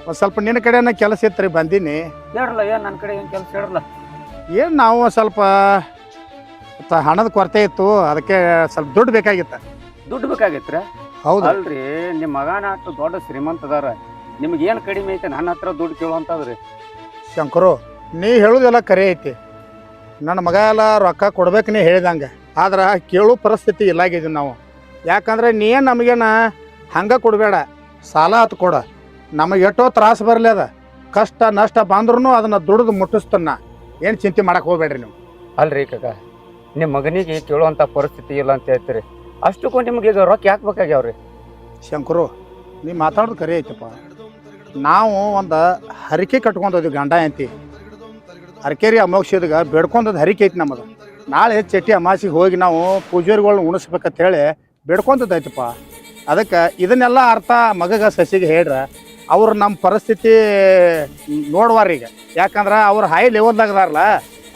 ಒಂದು ಸ್ವಲ್ಪ ನಿನ್ನ ಕಡೆನ ಕೆಲಸ ಇತ್ತು, ಬಂದೀನಿ. ಹೇಳ್ರಲ್ಲ, ಏನ್ ನನ್ನ ಕಡೆ ಏನ್ ಕೆಲಸ ಹೇಳ್ರಲ್ಲ. ಏನು ನಾವು ಸ್ವಲ್ಪ ಹಣದ ಕೊರತೆ ಇತ್ತು, ಅದಕ್ಕೆ ಸ್ವಲ್ಪ ದುಡ್ಡು ಬೇಕಾಗಿತ್ತು. ದುಡ್ಡು ಬೇಕಾಗಿತ್ರ? ಹೌದು. ಅಲ್ರಿ, ನಿಮ್ಮ ಮಗನ ಅಷ್ಟು ದೊಡ್ಡ ಶ್ರೀಮಂತ ಅದಾರ, ನಿಮ್ಗೆ ಏನ್ ಕಡಿಮೆ ಐತೆ ನನ್ನ ಹತ್ರ ದುಡ್ಡು ಕೇಳುವಂತದ್ರಿ? ಶಂಕರು, ನೀ ಹೇಳುದೆಲ್ಲ ಕರೆ ಐತಿ. ನನ್ನ ಮಗ ಎಲ್ಲ ರೊಕ್ಕ ಕೊಡ್ಬೇಕು ನೀ ಹೇಳಿದಂಗೆ. ಆದ್ರೆ ಕೇಳೋ ಪರಿಸ್ಥಿತಿ ಇಲ್ಲಾಗಿದ್ದೀವಿ ನಾವು. ಯಾಕಂದ್ರೆ ನೀ ಏನು ನಮಗೇನ ಹಂಗೆ ಕೊಡಬೇಡ, ಸಾಲ ಹತ್ತು ಕೊಡ. ನಮಗೆ ಎಷ್ಟೋ ತ್ರಾಸು ಬರಲಿ, ಅದ ಕಷ್ಟ ನಷ್ಟ ಬಂದ್ರೂ ಅದನ್ನು ದುಡಿದು ಮುಟ್ಟಿಸ್ತನ್ನ. ಏನು ಚಿಂತೆ ಮಾಡಕ್ಕೆ ಹೋಗ್ಬೇಡ್ರಿ ನೀವು. ಅಲ್ರಿ ಕಕ್ಕ, ನಿಮ್ಮ ಮಗನಿಗೆ ಕೇಳುವಂತ ಪರಿಸ್ಥಿತಿ ಇಲ್ಲ ಅಂತ ಹೇಳ್ತೀರಿ. ಅಷ್ಟಕ್ಕೂ ನಿಮ್ಗೆ ಈಗ ರೊಕ್ಕ ಯಾಕೆ ಬೇಕಾಗ್ಯಾವ್ರಿ? ಶಂಕರು, ನೀ ಮಾತಾಡೋದು ಕರೆ ಐತಪ್ಪ. ನಾವು ಒಂದು ಹರಿಕೆ ಕಟ್ಕೊಂಡೋದ್ವಿ ಗಂಡ ಅಂತಿ. ಹರಕೇರಿ ಅಮೋಕ್ಷದಾಗ ಬೇಡ್ಕೊಂಡದ್ದು ಹರಿಕೆ ಐತಿ ನಮ್ಮದು. ನಾಳೆ ಚಟ್ಟಿ ಅಮಾಸಿಗೆ ಹೋಗಿ ನಾವು ಪೂಜಾರಿಗಳ್ನ ಉಣಿಸ್ಬೇಕಂತ ಹೇಳಿ ಬೇಡ್ಕೊಂತದೈತಪ್ಪ. ಅದಕ್ಕೆ ಇದನ್ನೆಲ್ಲ ಅರ್ಥ ಮಗಗ ಸಸಿಗೆ ಹೇಳ್ರ ಅವ್ರು ನಮ್ಮ ಪರಿಸ್ಥಿತಿ ನೋಡ್ವಾರ ಈಗ. ಯಾಕಂದ್ರೆ ಅವ್ರು ಹೈ ಲೆವೆಲ್ದಾಗದಾರಲ್ಲ,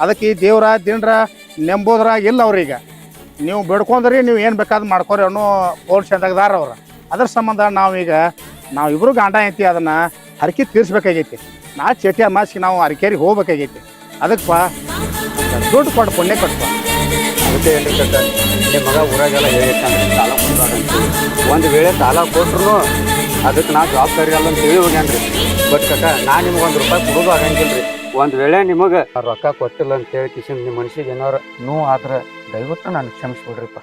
ಅದಕ್ಕೆ ಈ ದೇವ್ರ ದಿಂಡ್ರ ನೆಂಬೋದ್ರಾಗ ಇಲ್ಲ ಅವ್ರೀಗ. ನೀವು ಬೇಡ್ಕೊಂಡ್ರಿ ನೀವು ಏನು ಬೇಕಾದ್ ಮಾಡ್ಕೊರಿ ಅನ್ನೋ ಪೋರ್ಷನ್ದಾಗದಾರ ಅವ್ರು. ಅದ್ರ ಸಂಬಂಧ ನಾವಿಬ್ರು ಗಂಡ ಐತಿ ಅದನ್ನು ಹರಕೆ ತೀರ್ಸ್ಬೇಕಾಗೈತಿ. ನಾ ಚಟ್ಟಿ ಅಮಾಸಿಗೆ ನಾವು ಹರಕೇರಿಗೆ ಹೋಗ್ಬೇಕಾಗೈತಿ. ಅದಕ್ಕೆ ದುಡ್ಡು ಕೊಟ್ಟು ಪುಣ್ಯ ಕೊಟ್ಟು. ಅದಕ್ಕೆ ಏನ್ರಿ ಕಕ್ಕ, ನಿಮ್ಮ ಮಗ ಊರಾಗೆಲ್ಲ ಹೇಳಿರ್ತಾನೆ ಸಾಲ ಕೊಡ್ಬಾರ್ದಂತ. ಒಂದು ವೇಳೆ ಸಾಲ ಕೊಟ್ರು ಅದಕ್ಕೆ ನಾ ಜವಾಬ್ದಾರಿ ಅಲ್ಲ ಅಂತ ಹೇಳಿ ಹೋಗ್ಯಾನ್ರಿ. ಬಟ್ ಕಕ್ಕ, ನಾ ನಿಮ್ಗೆ ₹1 ಕೊಡೋದು ಆಗಂಗಿಲ್ರಿ. ಒಂದು ವೇಳೆ ನಿಮಗೆ ರೊಕ್ಕ ಕೊಟ್ಟಿಲ್ಲ ಅಂತ ಹೇಳಿ ಕಿಶನ್ ನಿಮ್ಮ ಮನ್ಸಿಗೆ ಏನಾರು ನೋವು ಆದ್ರೆ ದಯವಿಟ್ಟು ನಾನು ಕ್ಷಮಿಸ್ಬಿಡ್ರಿಪ್ಪ.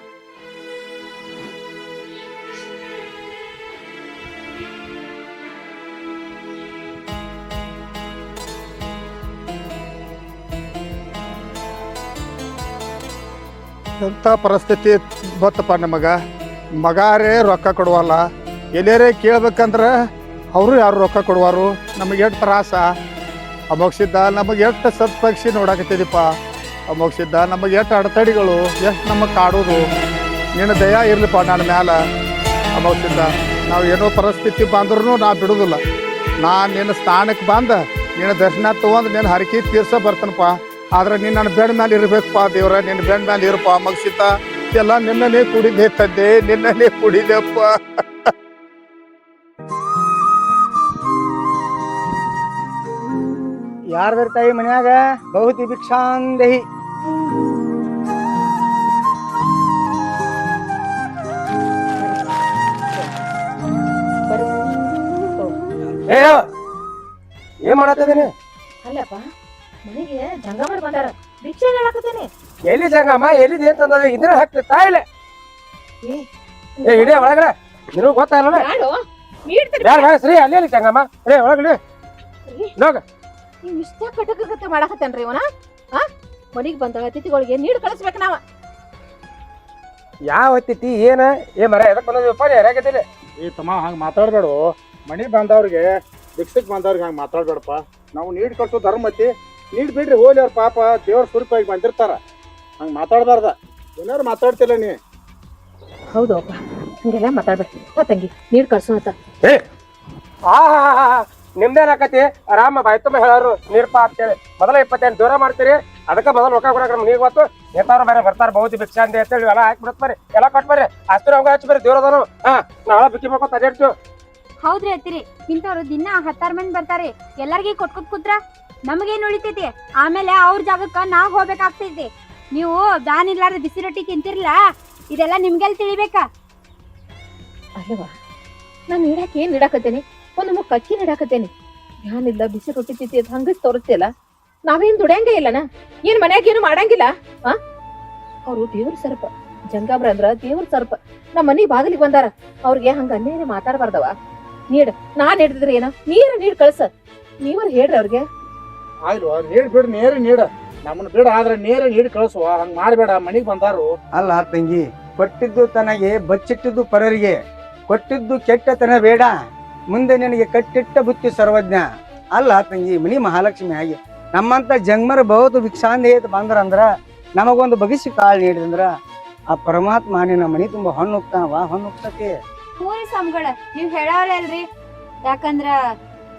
ಎಂಥ ಪರಿಸ್ಥಿತಿ ಬತ್ತಪ್ಪ ನಮಗ. ಮಗಾರೇ ರೊಕ್ಕ ಕೊಡುವಲ್ಲ. ಎಲ್ಲರೇ ಕೇಳ್ಬೇಕಂದ್ರೆ ಅವರು ಯಾರು ರೊಕ್ಕ ಕೊಡುವಾರು. ನಮಗೆ ಎಷ್ಟು ತ್ರಾಸ. ಅಮೋಕ್ಷಿದ್ದ ನಮಗೆ ಎಷ್ಟು ಸತ್ಪಕ್ಷಿ ನೋಡಾಕತ್ತಿದೀಪ. ಅಮೋಕ್ಷಿದ್ದ ನಮಗೆ ಎಷ್ಟು ಅಡೆತಡಿಗಳು, ಎಷ್ಟು ನಮಗೆ ಕಾಡೋದು. ನಿನ್ನ ದಯ ಇರ್ಲಿಪ್ಪ ನನ್ನ ಮ್ಯಾಲ. ಅಮೋಕ್ಷಿದ್ದ ನಾವು ಏನೋ ಪರಿಸ್ಥಿತಿ ಬಂದ್ರೂ ನಾ ಬಿಡುದಿಲ್ಲ. ನಾನು ನಿನ್ನ ಸ್ಥಾನಕ್ಕೆ ಬಂದ ನಿನ್ನ ದರ್ಶನ ತೊಗೊಂಡು ನಿನ್ನ ಹರಕೆ ತೀರ್ಸೋ ಬರ್ತಾನಪ್ಪ. ಆದ್ರೆ ನೀನು ನನ್ನ ಬೆಣ್ಣ ಮೇಲೆ ಇರ್ಬೇಕಪ್ಪ ದೇವ್ರ. ನಿನ್ನ ಬೆಣ್ಣ ಮೇಲೆ ಇರಪ್ಪ ಅಮೋಕ್ಷಿತ. ಎಲ್ಲ ನಿನ್ನನೇ ಕುಡಿದೆ ತಂದೆ, ನಿನ್ನನೇ ಕುಡಿದೆಪ್ಪ. ಯಾರು ಬರ್ತಾಯಿ ಮನ್ಯಾಗ? ಬಹುತಿ ಭಿಕ್ಷಾಂದೇಹಿ. ಏನ್ ಮಾಡತ್ತಿದ್ದೀನಿ? ಅಲ್ಲಪ್ಪ, ಮನೆಗೆ ಜಂಗಮರು ಬಂದಾರ, ಭಿಕ್ಷೆ ಹೇಳಕತ್ತೇನೆ. ಎಲ್ಲಿ ಜಂಗಮ್ಮ, ಎಲ್ಲಿದೆ ಅಂತಂದ ಇದ್ರ ಹಾಕ್ತಾ ಇಲ್ಲ. ಏ ಇಡೀ ಒಳಗಡೆ ನಿನಗೆ ಗೊತ್ತಾಗಲ್ಲ. ಯಾರು ಶ್ರೀ ಅಲ್ಲಿ ಜಂಗಮ್ಮ, ರೇ ಒಳಗಡೆ ನೋಗ. ನೀವು ಇಷ್ಟ ಕಟಕತೆ ಮಾಡಕತ್ತೇನ್ರಿ ಇವನ? ಮನಿಗೆ ಬಂದ ಅತಿಥಿಗಳಿಗೆ ನೀರು ಕಳಿಸ್ಬೇಕು ನಾವ. ಯಾವ ಅತಿಥಿ ಏನ? ಏ ಮರ ಎದಕ್ ಬಂದಪ್ಪ? ಯಾರಾಗತ್ತಿಲ್ಲ. ಈ ತಮ್ಮ ಹಂಗೆ ಮಾತಾಡ್ಬೇಡು. ಮನೆಗೆ ಬಂದವ್ರಿಗೆ ಭಿಕ್ಷಕ್ಕೆ ಬಂದವ್ರಿಗೆ ಹಂಗೆ ಮಾತಾಡ್ಬೇಡಪ್ಪ. ನಾವು ನೀಡ್ ಕಟ್ಟೋ ಧರ್ಮ ಐತಿ. ನೀಡ್ ಬಿಡ್ರಿ ಹೋಲಿ. ಅವ್ರ ಪಾಪ ದೇವ್ರ ಸ್ವರೂಪಾಗಿ ಬಂದಿರ್ತಾರ. ಹಂಗೆ ಮಾತಾಡ್ಬಾರ್ದ. ಏನಾರು ಮಾತಾಡ್ತಿಲ್ಲ ನೀ. ಹೌದು ಅಪ್ಪ, ಹಂಗೆಲ್ಲ ಮಾತಾಡ್ಬೇಡ ತಂಗಿ ನೀರ್ ಕಳ್ಸೋತ ಏ ನಿಮ್ದೇನಾಕತಿ ಆರಾಮ ಬಾಯ್ ತುಂಬ ಹೇಳೋರು ನೀರ್ಪ ಅಂತೇಳಿ ಮೊದಲ 28 ದೂರ ಮಾಡ್ತೀರಿ ಅದಕ್ಕೆ ಮೊದಲು ರೊಕ್ಕ ಕೊಡಕ್ರ ನೀವ್ ಗೊತ್ತು ನೇತಾರು ಬೇರೆ ಬರ್ತಾರ ಬಹುತಿ ಭಿಕ್ಷಾ ಅಂತ ಹೇಳಿ ಎಲ್ಲ ಹಾಕಿ ಬಿಡತ್ ಬರ್ರಿ ಎಲ್ಲ ಕೊಟ್ ಬರ್ರಿ ಅಷ್ಟು ಅವಂಗ ಹಚ್ಚಿ ಬರ್ರಿ ದೇವ್ರದನು ನಾಳೆ ಬಿಕ್ಕಿ ಮಾಡ್ಕೊತ ಅಡ್ಯಾಡ್ತೀವಿ. ಹೌದ್ರಿ ಅತ್ತಿರಿ ಇಂಥವ್ರು ದಿನ 10 ಮಂದಿ ಬರ್ತಾರೆ ಎಲ್ಲಾರ್ಗಿ ಕೊಟ್ಕೊತ್ ಕೂತ್ರ ನಮಗೇನ್ ಉಳಿತೈತಿ ಆಮೇಲೆ ಅವ್ರ ಜಾಗಕ್ಕ ನಾವ್ ಹೋಗ್ಬೇಕಾಗ್ತೈತಿ. ನೀವು ಬ್ಯಾನ್ ಇರ್ಲಾರ್ದ ಬಿಸಿ ರೊಟ್ಟಿ ತಿಂತಿರ್ಲ ಇದೆಲ್ಲ ನಿಮ್ಗೆಲ್ ತಿಳಿಬೇಕಾ? ಅಲ್ಲವಾ ನಾನು ನೀಡಾಕ ಏನ್ ನೀಡಾಕತ್ತೇನಿ ಒಂದು ಮುಖ ಅಕ್ಕಿ ನೀಡಾಕತ್ತೇನಿ ಯಾನಿಲ್ಲ ಬಿಸಿ ರೊಟ್ಟಿ ತಿಂತಿ ಹಂಗ ತೋರಿಸ್ತಿಲ್ಲ ನಾವೇನ್ ದುಡ್ಯಾಂಗ ಇಲ್ಲನ ಏನ್ ಮನ್ಯಾಗ ಏನು ಮಾಡಂಗಿಲ್ಲ ಅವ್ರು ದೇವ್ರ ಸರ್ಪ ಜಂಗಾಬ್ರ ಅಂದ್ರ ದೇವ್ರ ಸರ್ಪ ನಮ್ಮ ಮನಿ ಬಾಗಿಲಿಗೆ ಬಂದಾರ ಅವ್ರಿಗೆ ಹಂಗ ಅನ್ನೇನೆ ಮಾತಾಡಬಾರ್ದವ ನೀಡ್ ನಾನ್ ಹಿಡಿದ್ರೆ ಏನ ನೀಡ್ ಕಳ್ಸ ನೀವರ್ ಹೇಳ್ರಿ ಅವ್ರಿಗೆ ಆಯ್ಲು ನೀಡ್ ಬಿಡು ನೇರ ನೀಡ ನಮ್ಮನ್ನ ಬಿಡ ಆದ್ರೆ ನೇರ ನೀಡ್ ಕಳಿಸುವ ಹಂಗ ಮಾಡ್ಬೇಡ ಮನಿಗ್ ಬಂದಾರು. ಅಲ್ಲ ತಂಗಿ, ಕೊಟ್ಟಿದ್ದು ತನಗೆ ಬಚ್ಚಿಟ್ಟಿದ್ದು ಪರರಿಗೆ, ಕೊಟ್ಟಿದ್ದು ಕೆಟ್ಟತನ ಬೇಡ, ಮುಂದೆ ನಿನಗೆ ಕಟ್ಟಿಟ್ಟ ಬುತ್ತಿ ಸರ್ವಜ್ಞ. ಅಲ್ಲ ತಂಗಿ, ಮನಿ ಮಹಾಲಕ್ಷ್ಮಿ ಆಗಿ ನಮ್ಮಂತ ಜಂಗಮರ ಬಹುದು ಭಿಕ್ಷಾಂದೇತ ಬಂದ್ರಂದ್ರ ನಮಗೊಂದು ಬಗಿಸಿ ಕಾಳು ನೀಡಿದಂದ್ರ ಆ ಪರಮಾತ್ಮ ನಿನ್ನ ಮನಿ ತುಂಬಾ ಹೊಣ್ಣು ಹೋಗ್ತಾನವ, ಹೊಣ್ಣು ಹೋಗ್ತತಿ. ಹೂರಿ ಸ್ವಾಮಿಗಳ ನೀವ್ ಹೇಳವ್ರೆ ಅಲ್ರಿ, ಯಾಕಂದ್ರ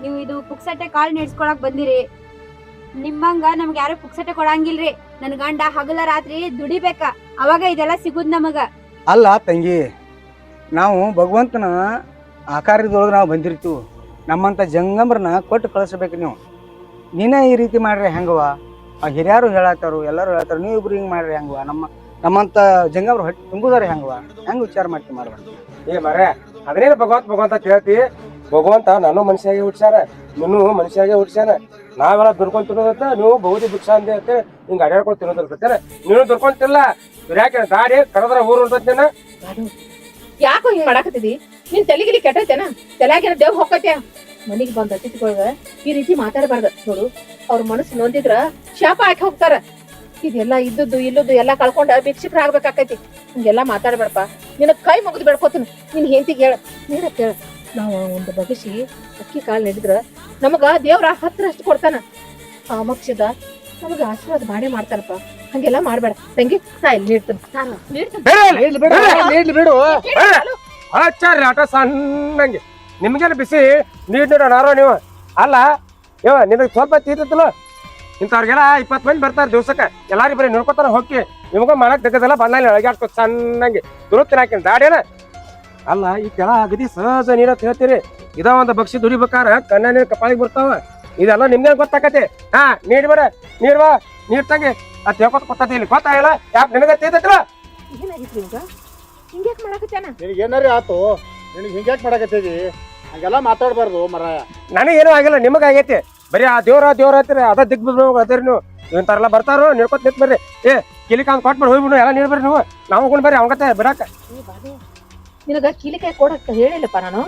ನೀವು ಇದು ಪುಕ್ಸಟ್ಟೆ ಕಾಳ್ ನೀಡ್ಸ್ಕೊಳಕ್ ಬಂದಿರಿ. ನಿಮ್ಮಂಗ ನಮ್ಗೆ ಯಾರು ಪುಕ್ಸಟ್ಟೆ ಕೊಡಂಗಿಲ್ರಿ. ನನ್ ಗಂಡ ಹಗಲ ರಾತ್ರಿ ದುಡಿಬೇಕ, ಅವಾಗ ಇದೆಲ್ಲ ಸಿಗುದ್ ನಮಗ. ಅಲ್ಲ ತಂಗಿ, ನಾವು ಭಗವಂತನ ಆಕಾರದೊಳಗೆ ನಾವು ಬಂದಿರ್ತೀವಿ. ನಮ್ಮಂತ ಜಂಗಮರನ್ನ ಕೊಟ್ಟು ಕಳಿಸ್ಬೇಕು ನೀವು. ನೀನೇ ಈ ರೀತಿ ಮಾಡ್ರೆ ಹೆಂಗವ? ಆ ಹಿರಿಯರು ಹೇಳತ್ತಾರು, ಎಲ್ಲರೂ ಹೇಳ್ತಾರ, ನೀವು ಇಬ್ರು ಹಿಂಗ್ ಮಾಡ್ರಿ ಹೆಂಗವ? ನಮ್ಮಂತ ಜಂಗಮರು ಹೊಟ್ಟೆ ತುಂಬುದಾರೆ ಹೆಂಗವ? ಹೆಂಗ್ ವಿಚಾರ ಮಾಡ್ತಿ ಮಾಡ್ಬಾರ್ದು. ಏ ಮರ ಅದೇನು ಭಗವಂತ ಅಂತ ಹೇಳ್ತಿ? ಭಗವಂತ ನಾನು ಮನುಷ್ಯಾಗೆ ಹುಟ್ಸ್ಯಾನ, ನೀನು ಮನುಷ್ಯಾಗೆ ಹುಟ್ಸ್ಯಾನ. ನಾವೆಲ್ಲ ದುರ್ಕೊಂಡ್ ತಿನ್ನೋದತ್ತ, ನೀವು ಬಹುದಿ ಭಿಕ್ಷಾ ಅಂತ ಹೇಳ್ತೇವೆ ಹಿಂಗ ಅಡ್ಯಾಡ್ಕೊಂಡು ತಿನ್ನೋದಿರ್ತೇನೆ. ನೀನು ದುರ್ಕೊಂತಿಲ್ಲ, ಯಾಕೆ ದಾಡಿ ಕಡದ್ರ ಊರು ಉಂಟೇನ? ಯಾಕೋ ಹಿಂಗ್ ಮಾಡಾಕತ್ತಿದಿ? ನಿನ್ ತಲೆಗಿಲಿ ಕೆಟ್ಟೈತೇನ? ತಲೆಯಾಗೇನ ದೇವ್ ಹೋಗತ್ಯ? ಮನಿಗ್ ಬಂದ ಅತಿಥಿಗಳ್ಗ ಈ ರೀತಿ ಮಾತಾಡಬಾರ್ದ ನೋಡು. ಅವ್ರ ಮನಸ್ಸು ನೊಂದಿದ್ರ ಶಾಪ ಹಾಕಿ ಹೋಗ್ತಾರ. ಇದೆಲ್ಲ ಇದ್ದದ್ದು ಇಲ್ಲದ್ದು ಎಲ್ಲಾ ಕಳ್ಕೊಂಡ ಭಿಕ್ಷಕರ ಆಗ್ಬೇಕಾಕೈತಿ. ಹಿಂಗೆಲ್ಲಾ ಮಾತಾಡ್ಬೇಡಪ್ಪ. ನಿನ್ನ ಕೈ ಮುಗಿದು ಬೆಳ್ಕೊತೀನಿ. ನಿನ್ ಹೆಂಡತಿಗೆ ಹೇಳ, ನೀಡಕ್ ಹೇಳ. ನಾವು ಒಂದು ಬಗಸಿ ಅಕ್ಕಿ ಕಾಳು ನೀಡಿದ್ರ ನಮಗ ದೇವ್ರ 10 ಕೊಡ್ತಾನ. ಆ ಮಕ್ಷದ ನಮಗ ಆಶೀರ್ವಾದ ಮಾಡೇ ಮಾಡ್ತಾನಪ್ಪ. ಹಂಗೆಲ್ಲಾ ಮಾಡ್ಬೇಡ ತಂಗಿ. ನಾ ಇಲ್ಲಿ ನೀಡ್ತೀನಿ ಬಿಡು ಆಚಾರ್ಯ ಆಟ ಸಣ್ಣಂಗೆ ನಿಮ್ಗೇನು ಬಿಸಿ ನೀರ್ ನಾರೋ ನೀವು? ಅಲ್ಲ ಇವ ನಿಮಗೆ ಸ್ವಲ್ಪ ತೀರ್ತಿಲ್ಲ. ಇಂಥವ್ರಿಗೆಲ್ಲ 20 ಮಂದಿ ಬರ್ತಾರೆ ದಿವ್ಸಕ್ಕೆ, ಎಲ್ಲಾರು ಬರೀ ನೋಡ್ಕೊತಾರ ಹೋಗಿ. ನಿಮಗ ಮಾಡಕ್ ತೆಗದಲ್ಲ ಬಂದಲ್ಲಿ ಅಳಗಾಡ್ಕೊ ಸಣ್ಣಂಗೆ ದುರುತ್ತಿನ ಹಾಕಿನ ದಾಡೇನ. ಅಲ್ಲ ಈ ಕೆಳ ಅಗದಿ ಸಹಜ ನೀರ ಹೇಳ್ತೀರಿ. ಇದ ಒಂದು ಬಕ್ಷಿ ದುಡಿಬೇಕಾರ ಕಣ್ಣ ನೀರು ಕಪಾಳಿಗೆ ಬರ್ತಾವ. ಇದೆಲ್ಲ ನಿಮ್ಗೆ ಗೊತ್ತಾಕತಿ. ನೀಡ್ಬೇಡ ನೀಡ್ವಾ ನೀರ್ ತಂಗಿ ಅದ್ ಹೇಳ್ಕೊತ ಕೊಟ್ಟತಿ ಇಲ್ಲಿ ಗೊತ್ತಾಗಿಲ್ಲ. ಯಾಕೆ ನಿನಗೆ ತೀರ್ತೈತಿಲ್ಲ? ಏನಾಗಿತ್ತು ಇವಾಗ? ಹಿಂಗ್ಯಾಕ್ ಮಾಡಾಕತ್ತಾನ? ನಿನಗೆ ಏನಾರಿ ಆತು, ನಿನಗೆ ಹಿಂಗ್ಯಾಕ್ ಮಾಡಕತ್ತಿದಿ? ಹಂಗೆಲ್ಲ ಮಾತಾಡ್ಬಾರ್ದು ಮರಾಯ. ನನಗೇನು ಆಗಿಲ್ಲ, ನಿಮಗಾಗೈತಿ. ಬರೀ ಆ ದೇವ್ರ ಹತ್ತಿರ ಅದ ದಿಗ್ ಅದಿರಿ ನೀವು. ಇಂತಾರೆಲ್ಲ ಬರ್ತಾರೋ ನೀಡ್ಕೊತ ನಿಂತ್ ಬರ್ರಿ. ಏ ಕಿಲಿಕಾಂಗ್ ಕೊಟ್ಬಿಟ್ಟು ಹೋಗ್ಬಿಡು, ಎಲ್ಲ ನೀಡ್ ಬರ್ರಿ ನೀವು. ನಾವು ಬರ್ರಿ ಅವಂಗತ್ತೆ ಬಿಡಾಕ. ನಿನಗ ಕೀಲಿಕಾಯಿ ಕೊಡಕ್ಕ ಹೇಳಿಲ್ಲಪ್ಪ ನಾನು.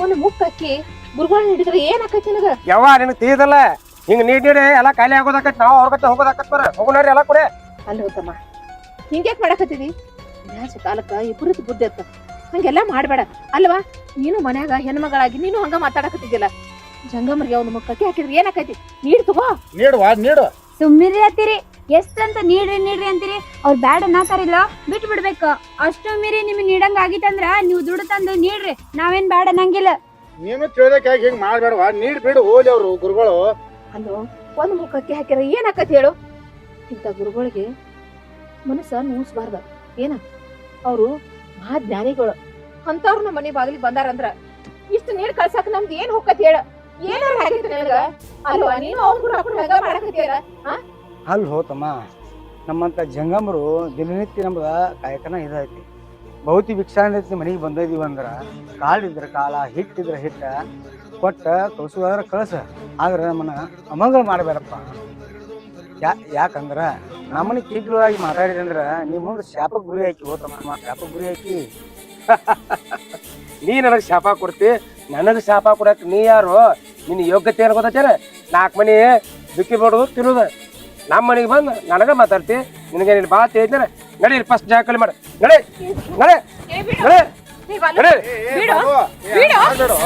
ಒಂದು ಮುಕ್ಕ ಅಕ್ಕಿ ಗುರುಗಳು ನೀಡಿದ್ರೆ ಏನ್ ಆಕೈತಿ ನಿನಗ? ಯವ್ವ ನಿನಗೆ ತಿಳಿದಲ್ಲ, ಹಿಂಗ್ ನೀಡಿ ಎಲ್ಲ ಖಾಲಿ ಆಗೋದಾಕತ್. ನಾವು ಅವ್ರಗತ್ತೆ ಹೋಗೋದಾಕತ್ ಬರ ಹೋಗೋಣ್ರಿ ಎಲ್ಲ ಕೂಡ. ಅಲ್ಲಿ ಹೋತಮ್ಮ, ಹಿಂಗ್ಯಾಕ್ ಮಾಡಾಕತ್ತಿದಿ? ವಿನಾಶ ಕಾಲಕ್ಕ ಇಬ್ಬರದ್ದು ಬುದ್ಧಿ ಅತ್ತ. ಹಂಗೆಲ್ಲಾ ಮಾಡ್ಬೇಡ ಅಲ್ವಾ? ನೀನು ಮನ್ಯಾಗ ಹೆಣ್ಮಗಳಾಗಿ ನೀನು ಹಂಗ ಮಾತಾಡಕತ್ತಿದ್ದಿಲ್ಲ. ಜಂಗಮರಿಗೆ ಒಂದು ಮುಕ್ಕ ಅಕ್ಕಿ ಹಾಕಿದ್ರೆ ಏನಾಕೈತಿ? ನೀಡ್ ತಗೋ. ನೀಡು ಸುಮ್ಮಿರಿ ಅತ್ತಿರಿ. ಎಷ್ಟಂತ ನೀಡ್ರಿ ಅಂತೀರಿ. ಅವ್ರು ಬ್ಯಾಡ ಅನ್ನತಾರಿಲ್ಲ, ಬಿಟ್ಟು ಬಿಡ್ಬೇಕು. ಅಷ್ಟು ಮೀರಿ ನಿಮ್ಗೆ ನೀಡಂಗ ಆಗಿತ್ತಂದ್ರ ನೀವು ದುಡ್ಡು ತಂದು ನೀಡ್ರಿ, ನಾವೇನ್ ಬ್ಯಾಡ ಅನ್ನಂಗಿಲ್ಲ. ನೀನು ತಿಳಿದಕ್ಕೆ ಹಿಂಗ್ ಮಾಡ್ಬೇಡವಾ. ನೀಡ್ ಬಿಡು ಹೋಲಿ ಅವ್ರು ಗುರುಗಳು. ಅಲ್ಲೋ, ಒಂದು ಮುಕ್ಕ ಅಕ್ಕಿ ಹಾಕಿದ್ರೆ ಏನಾಕತಿ ಹೇಳು? ಇಂಥ ಗುರುಗಳಿಗೆ ಮನಸ್ಸ ನೋಯಿಸ್ಬಾರ್ದ ಏನ? ಅವ್ರು ಮಹಾ ಜ್ಞಾನಿಗಳು. ಅಂತವ್ರು ನಮ್ಮ ಮನೆ ಬಾಗಿಲಿಗೆ ಬಂದಾರಂದ್ರ ಇಷ್ಟು ನೀರ್ ಕಳ್ಸಾಕ ನಮ್ದು ಏನ್ ಹೋಗತ್ ಹೇಳ? ಏನಾರ ಆಗಿತ್ತು ನನಗ? ಅಲ್ವಾ ನೀನು ಅವ್ರು ಮಾಡಕತ್ತೀರ? ಅಲ್ಲಿ ಹೋತಮ್ಮ, ನಮ್ಮಂತ ಜಂಗಮರು ದಿನನಿತ್ಯ ನಮ್ದ ಕಾಯಕನ ಇದೈತಿ. ಬಹುತಿ ಭಿಕ್ಷಾಂದೇತಿ ಮನೆಗೆ ಬಂದಿದೀವಿ ಅಂದ್ರ ಕಾಳಿದ್ರ ಕಾಲ, ಹಿಟ್ಟಿದ್ರ ಹಿಟ್ಟ ಕೊಟ್ಟ ಕಳ್ಸುದಾದ್ರ ಕಳ್ಸ. ಆದ್ರ ನಮ್ಮನ್ನ ಅಮಂಗಳ ಮಾಡಬೇಡಪ್ಪ. ಯಾಕಂದ್ರ ನಮ್ಮನ್ನ ಕೀಗ್ರವಾಗಿ ಮಾತಾಡಿದಂದ್ರ ನೀವು ಮುಂದೆ ಶಾಪಕ್ಕೆ ಗುರಿ ಹಾಕಿ ಹೋತಮ್ಮ. ಶಾಪಕ್ಕೆ ಗುರಿ ಹಾಕಿ ನೀ ನನಗೆ ಶಾಪ ಕೊಡ್ತಿ, ನನಗೆ ಶಾಪ ಕೊಡಕ್ ನೀ ಯಾರು? ನಿನ್ನ ಯೋಗ್ಯತೆ ಏನು ಗೊತ್ತೇನ? 4 ಮನೆ ಬಿಕ್ಕಿ ಬಿಡೋದು ತಿನ್ನೋದು. ನಮ್ಮ ಮನೆಗೆ ಬಂದು ನನಗ ಮಾತಾಡ್ತಿ. ನಿನಗೆ ನೀನು ಭಾಳ ತಿಳಿದ ನಡಿ. ಫಸ್ಟ್ ಜಾಗ ಕಲಿ ಮಾಡಿ ನಡಿ ನಡಿ ನಡಿ ನಡಿ. ಬಿಡು.